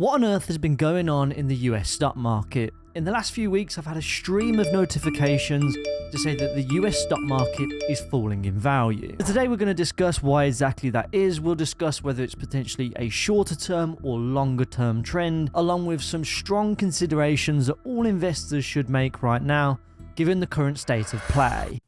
What on earth has been going on in the US stock market? In the last few weeks, I've had a stream of notifications to say that the US stock market is falling in value. So today we're going to discuss why exactly that is. We'll discuss whether it's potentially a shorter term or longer term trend, along with some strong considerations that all investors should make right now, given the current state of play.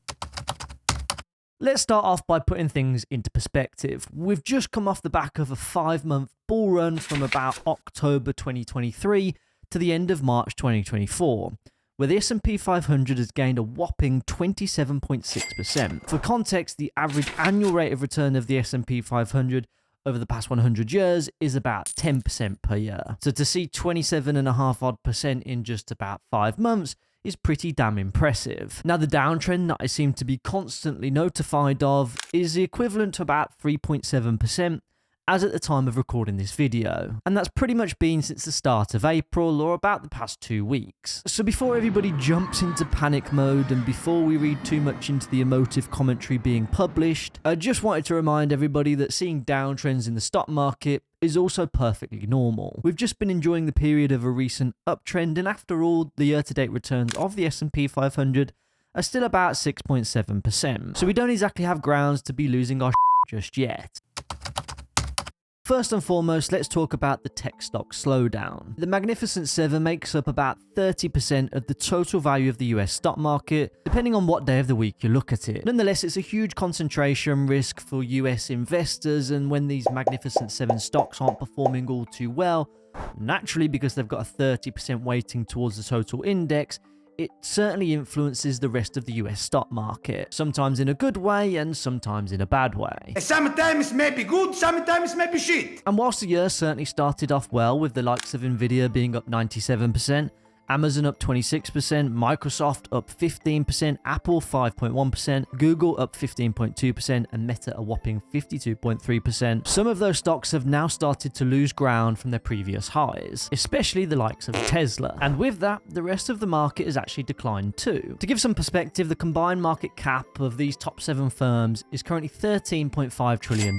Let's start off by putting things into perspective. We've just come off the back of a 5-month bull run from about October 2023 to the end of March 2024, where the S&P 500 has gained a whopping 27.6%. For context, the average annual rate of return of the S&P 500 over the past 100 years is about 10% per year. So to see 27.5% in just about 5 months is pretty damn impressive. Now, the downtrend that I seem to be constantly notified of is the equivalent to about 3.7% as at the time of recording this video. And that's pretty much been since the start of April, or about the past 2 weeks. So before everybody jumps into panic mode and before we read too much into the emotive commentary being published, I just wanted to remind everybody that seeing downtrends in the stock market is also perfectly normal. We've just been enjoying the period of a recent uptrend, and after all, the year-to-date returns of the S&P 500 are still about 6.7%. So we don't exactly have grounds to be losing our just yet. First and foremost, let's talk about the tech stock slowdown. The Magnificent Seven makes up about 30% of the total value of the US stock market, depending on what day of the week you look at it. Nonetheless, it's a huge concentration risk for US investors, and when these Magnificent Seven stocks aren't performing all too well, naturally because they've got a 30% weighting towards the total index, it certainly influences the rest of the US stock market, sometimes in a good way and sometimes in a bad way. Sometimes maybe good, sometimes maybe shit. And whilst the year certainly started off well with the likes of Nvidia being up 97%, Amazon up 26%, Microsoft up 15%, Apple 5.1%, Google up 15.2%, and Meta a whopping 52.3%. Some of those stocks have now started to lose ground from their previous highs, especially the likes of Tesla. And with that, the rest of the market has actually declined too. To give some perspective, the combined market cap of these top 7 firms is currently $13.5 trillion,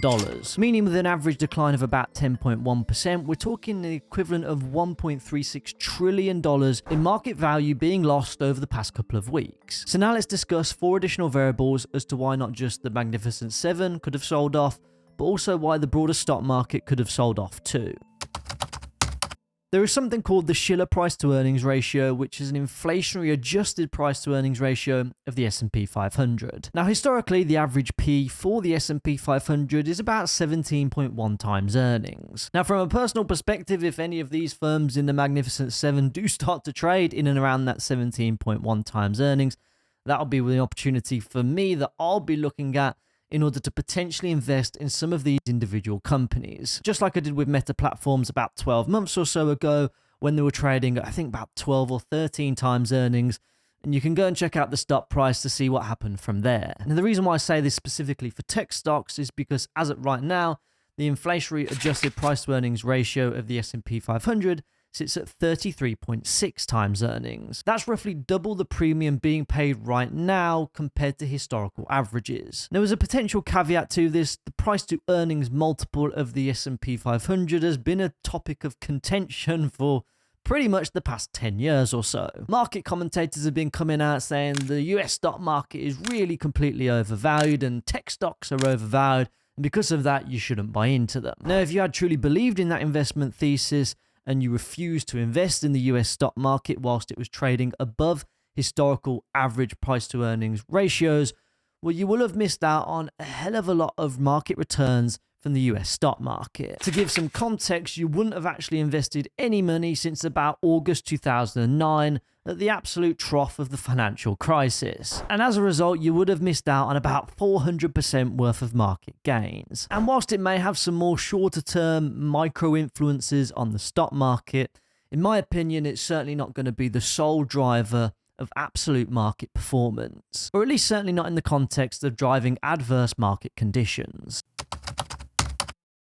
meaning with an average decline of about 10.1%, we're talking the equivalent of $1.36 trillion in market value being lost over the past couple of weeks. So now let's discuss 4 additional variables as to why not just the Magnificent Seven could have sold off, but also why the broader stock market could have sold off too. There is something called the Shiller price to earnings ratio, which is an inflationary adjusted price to earnings ratio of the S&P 500. Now, historically, the average P for the S&P 500 is about 17.1 times earnings. Now, from a personal perspective, if any of these firms in the Magnificent Seven do start to trade in and around that 17.1 times earnings, that'll be the opportunity for me that I'll be looking at in order to potentially invest in some of these individual companies. Just like I did with Meta Platforms about 12 months or so ago when they were trading at, I think, about 12 or 13 times earnings. And you can go and check out the stock price to see what happened from there. And the reason why I say this specifically for tech stocks is because as of right now, the inflationary adjusted price to earnings ratio of the S&P 500 sits at 33.6 times earnings. That's roughly double the premium being paid right now compared to historical averages. There was a potential caveat to this. The price to earnings multiple of the S&P 500 has been a topic of contention for pretty much the past 10 years or so. Market commentators have been coming out saying the US stock market is really completely overvalued and tech stocks are overvalued, and because of that, you shouldn't buy into them. Now, if you had truly believed in that investment thesis, and you refused to invest in the US stock market whilst it was trading above historical average price to earnings ratios, well, you will have missed out on a hell of a lot of market returns from the US stock market. To give some context, you wouldn't have actually invested any money since about August 2009 at the absolute trough of the financial crisis. And as a result, you would have missed out on about 400% worth of market gains. And whilst it may have some more shorter term micro influences on the stock market, in my opinion, it's certainly not going to be the sole driver of absolute market performance, or at least certainly not in the context of driving adverse market conditions.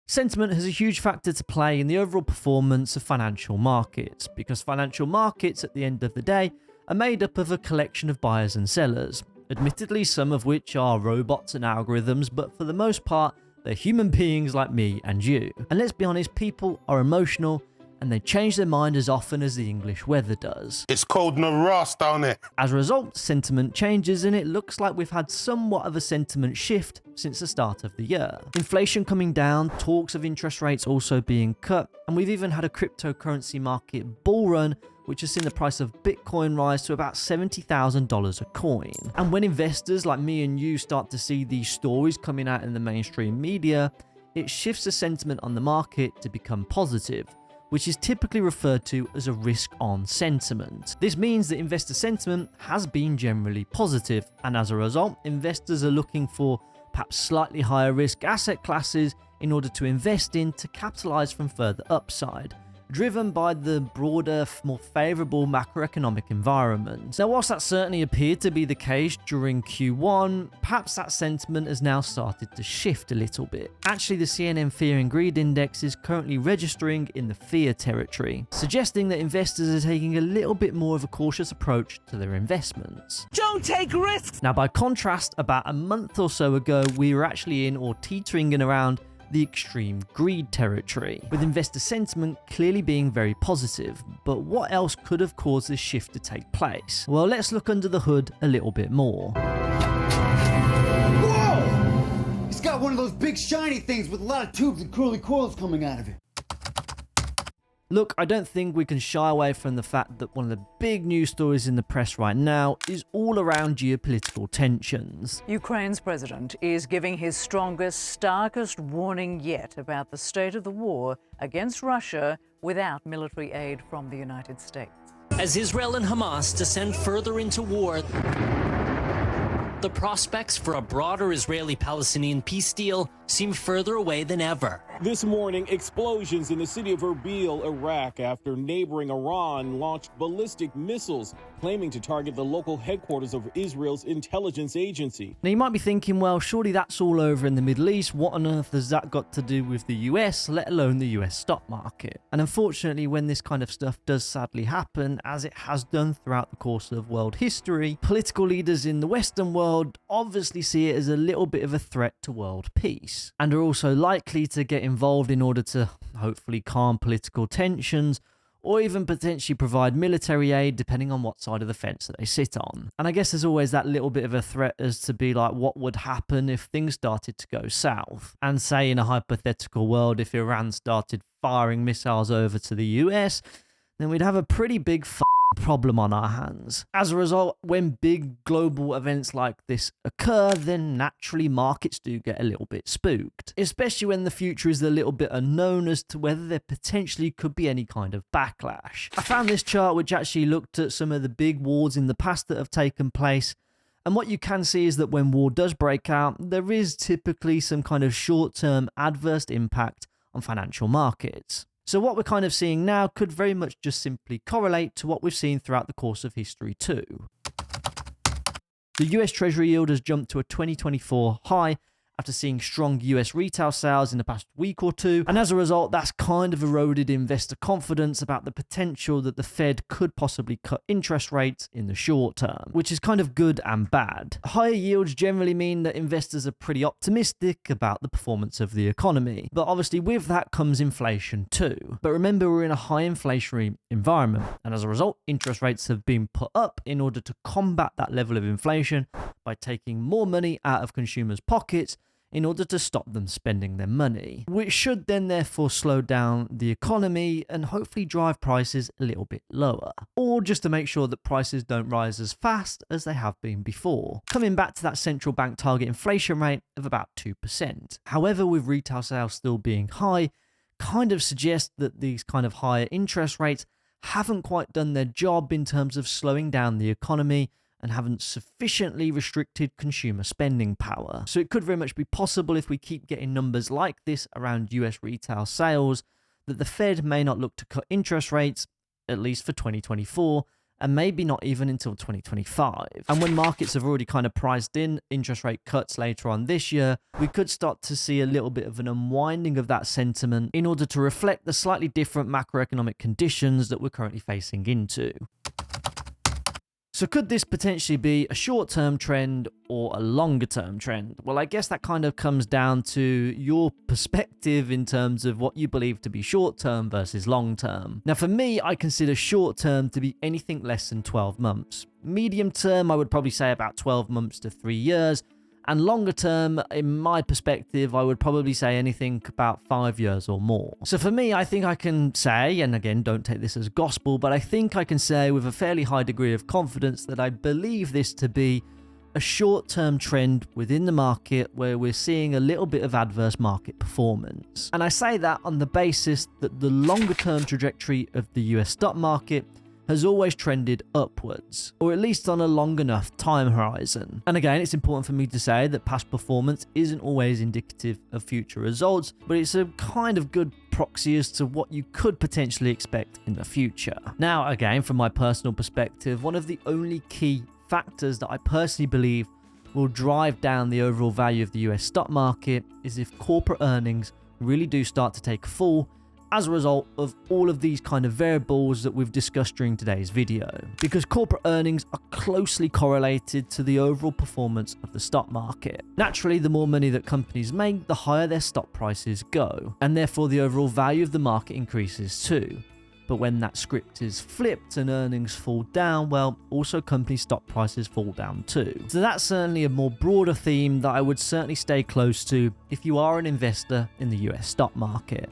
Sentiment has a huge factor to play in the overall performance of financial markets, because financial markets at the end of the day are made up of a collection of buyers and sellers, admittedly some of which are robots and algorithms, but for the most part they're human beings like me and you. And let's be honest, people are emotional and they change their mind as often as the English weather does. It's cold in the Ross down there. As a result, sentiment changes, and it looks like we've had somewhat of a sentiment shift since the start of the year. Inflation coming down, talks of interest rates also being cut, and we've even had a cryptocurrency market bull run, which has seen the price of Bitcoin rise to about $70,000 a coin. And when investors like me and you start to see these stories coming out in the mainstream media, it shifts the sentiment on the market to become positive, which is typically referred to as a risk-on sentiment. This means that investor sentiment has been generally positive, and as a result, investors are looking for perhaps slightly higher risk asset classes in order to invest in to capitalize from further upside, driven by the broader, more favorable macroeconomic environment. Now, whilst that certainly appeared to be the case during Q1, perhaps that sentiment has now started to shift a little bit. Actually, the CNN Fear and Greed Index is currently registering in the fear territory, suggesting that investors are taking a little bit more of a cautious approach to their investments. Don't take risks! Now, by contrast, about a month or so ago, we were actually in or teetering in around the extreme greed territory, with investor sentiment clearly being very positive. But what else could have caused this shift to take place? Well, let's look under the hood a little bit more. Whoa! He's got one of those big shiny things with a lot of tubes and curly coils coming out of it. Look, I don't think we can shy away from the fact that one of the big news stories in the press right now is all around geopolitical tensions. Ukraine's president is giving his strongest, starkest warning yet about the state of the war against Russia without military aid from the United States. As Israel and Hamas descend further into war, the prospects for a broader Israeli-Palestinian peace deal seem further away than ever. This morning, explosions in the city of Erbil, Iraq, after neighboring Iran launched ballistic missiles claiming to target the local headquarters of Israel's intelligence agency. Now, you might be thinking, well, surely that's all over in the Middle East. What on earth has that got to do with the US, let alone the US stock market? And unfortunately, when this kind of stuff does sadly happen, as it has done throughout the course of world history, political leaders in the Western world obviously see it as a little bit of a threat to world peace, and are also likely to get involved in order to hopefully calm political tensions, or even potentially provide military aid depending on what side of the fence that they sit on. And I guess there's always that little bit of a threat as to be like, what would happen if things started to go south? And say in a hypothetical world, if Iran started firing missiles over to the US, then we'd have a pretty big problem on our hands. As a result, when big global events like this occur, then naturally markets do get a little bit spooked, especially when the future is a little bit unknown as to whether there potentially could be any kind of backlash. I found this chart which actually looked at some of the big wars in the past that have taken place, and what you can see is that when war does break out, there is typically some kind of short-term adverse impact on financial markets. So what we're kind of seeing now could very much just simply correlate to what we've seen throughout the course of history too. The US Treasury yield has jumped to a 2024 high after seeing strong US retail sales in the past week or two, and as a result, that's kind of eroded investor confidence about the potential that the Fed could possibly cut interest rates in the short term, which is kind of good and bad. Higher yields generally mean that investors are pretty optimistic about the performance of the economy, but obviously with that comes inflation too. But remember, we're in a high inflationary environment, and as a result, interest rates have been put up in order to combat that level of inflation by taking more money out of consumers' pockets in order to stop them spending their money, which should then therefore slow down the economy and hopefully drive prices a little bit lower, or just to make sure that prices don't rise as fast as they have been before, coming back to that central bank target inflation rate of about 2%. However, with retail sales still being high, kind of suggests that these kind of higher interest rates haven't quite done their job in terms of slowing down the economy and haven't sufficiently restricted consumer spending power. So it could very much be possible, if we keep getting numbers like this around US retail sales, that the Fed may not look to cut interest rates, at least for 2024, and maybe not even until 2025. And when markets have already kind of priced in interest rate cuts later on this year, we could start to see a little bit of an unwinding of that sentiment in order to reflect the slightly different macroeconomic conditions that we're currently facing into. So could this potentially be a short-term trend or a longer-term trend? Well, I guess that kind of comes down to your perspective in terms of what you believe to be short-term versus long-term. Now, for me, I consider short-term to be anything less than 12 months. Medium-term, I would probably say about 12 months to 3 years. And longer term, in my perspective, I would probably say anything about 5 years or more. So for me, I think I can say, and again, don't take this as gospel, but I think I can say with a fairly high degree of confidence that I believe this to be a short-term trend within the market where we're seeing a little bit of adverse market performance. And I say that on the basis that the longer-term trajectory of the US stock market has always trended upwards, or at least on a long enough time horizon. And again, it's important for me to say that past performance isn't always indicative of future results, but it's a kind of good proxy as to what you could potentially expect in the future. Now, again, from my personal perspective, one of the only key factors that I personally believe will drive down the overall value of the US stock market is if corporate earnings really do start to take a fall as a result of all of these kind of variables that we've discussed during today's video. Because corporate earnings are closely correlated to the overall performance of the stock market. Naturally, the more money that companies make, the higher their stock prices go, and therefore the overall value of the market increases too. But when that script is flipped and earnings fall down, well, also company stock prices fall down too. So that's certainly a more broader theme that I would certainly stay close to if you are an investor in the US stock market.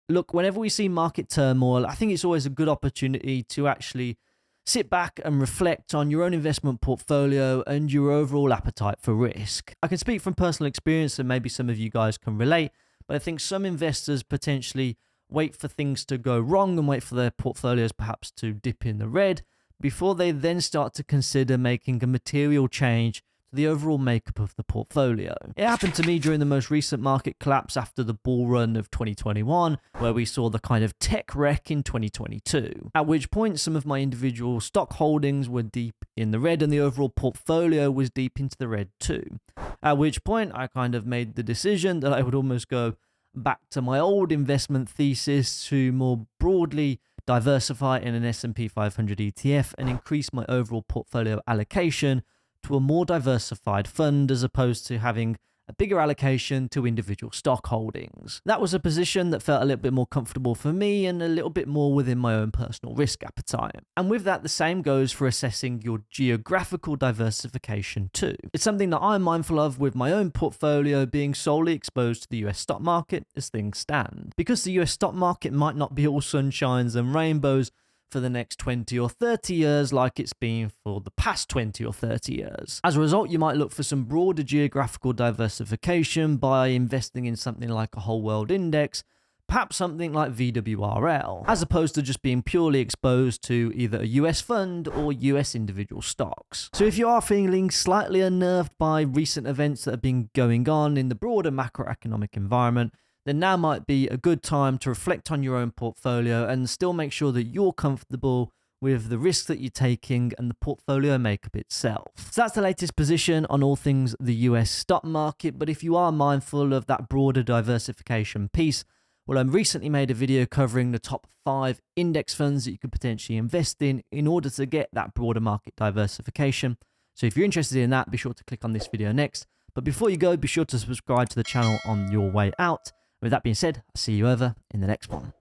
Look, whenever we see market turmoil, I think it's always a good opportunity to actually sit back and reflect on your own investment portfolio and your overall appetite for risk. I can speak from personal experience, and maybe some of you guys can relate, but I think some investors potentially wait for things to go wrong and wait for their portfolios perhaps to dip in the red before they then start to consider making a material change to the overall makeup of the portfolio. It happened to me during the most recent market collapse after the bull run of 2021, where we saw the kind of tech wreck in 2022, at which point some of my individual stock holdings were deep in the red and the overall portfolio was deep into the red too. At which point I kind of made the decision that I would almost go back to my old investment thesis to more broadly diversify in an S&P 500 ETF and increase my overall portfolio allocation to a more diversified fund as opposed to having a bigger allocation to individual stock holdings. That was a position that felt a little bit more comfortable for me and a little bit more within my own personal risk appetite. And with that, the same goes for assessing your geographical diversification too. It's something that I'm mindful of with my own portfolio being solely exposed to the US stock market as things stand. Because the US stock market might not be all sunshines and rainbows for the next 20 or 30 years like it's been for the past 20 or 30 years. As a result, you might look for some broader geographical diversification by investing in something like a whole world index, perhaps something like VWRL, as opposed to just being purely exposed to either a US fund or US individual stocks. So if you are feeling slightly unnerved by recent events that have been going on in the broader macroeconomic environment, then now might be a good time to reflect on your own portfolio and still make sure that you're comfortable with the risks that you're taking and the portfolio makeup itself. So that's the latest position on all things the US stock market, but if you are mindful of that broader diversification piece, well, I recently made a video covering the top 5 index funds that you could potentially invest in order to get that broader market diversification. So if you're interested in that, be sure to click on this video next. But before you go, be sure to subscribe to the channel on your way out. With that being said, I'll see you over in the next one.